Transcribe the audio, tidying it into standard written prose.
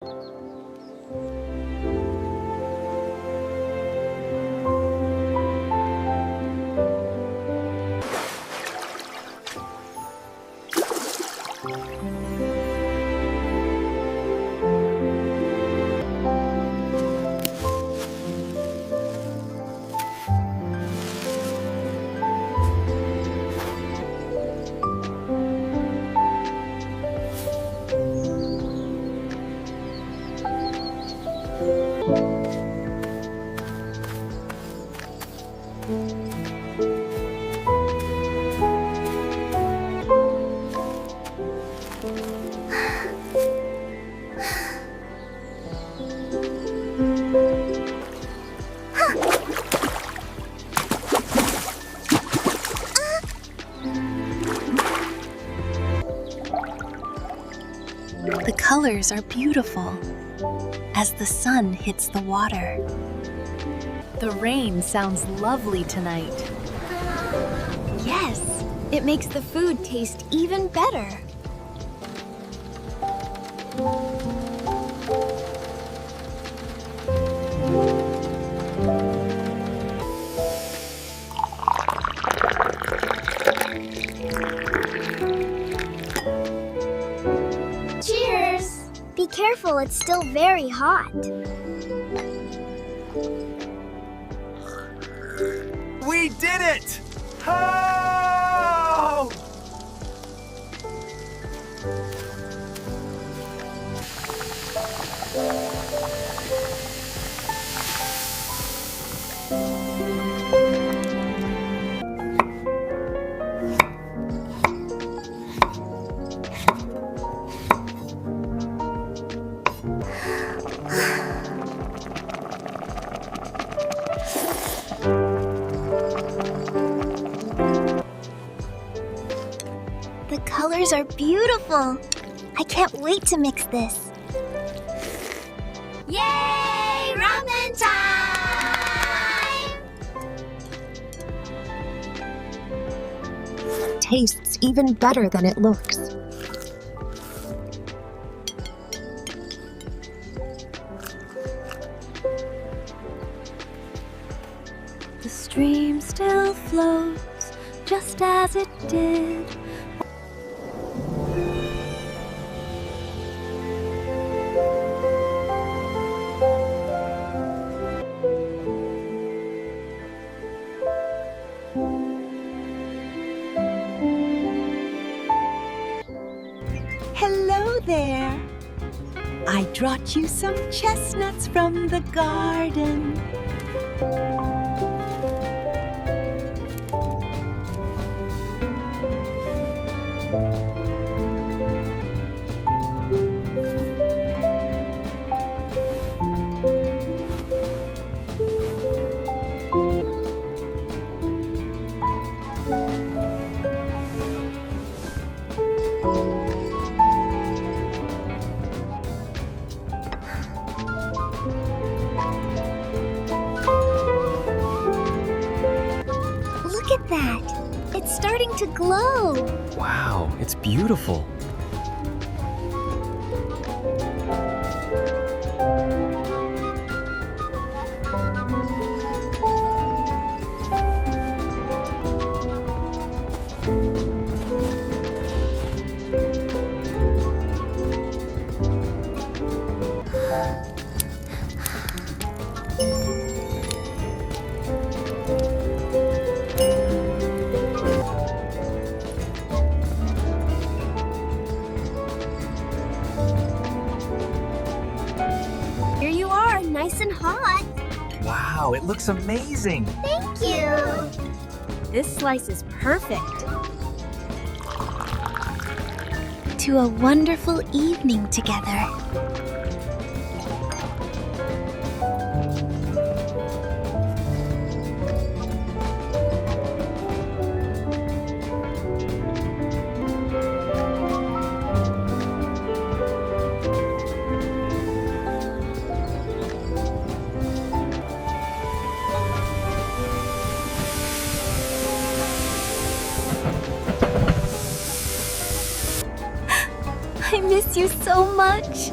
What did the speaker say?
The colors are beautiful as the sun hits the water. The rain sounds lovely tonight. Yes, it makes the food taste even better. Cheers! Be careful, it's still very hot. We did it! Oh! The colors are beautiful. I can't wait to mix this. Yay! Ramen time! Tastes even better than it looks. The stream still flows just as it did. Hello there. I brought you some chestnuts from the garden. Look at that. It's starting to glow. Wow, it's beautiful. Here you are, nice and hot. Wow, it looks amazing. Thank you. This slice is perfect. To a wonderful evening together. I miss you so much.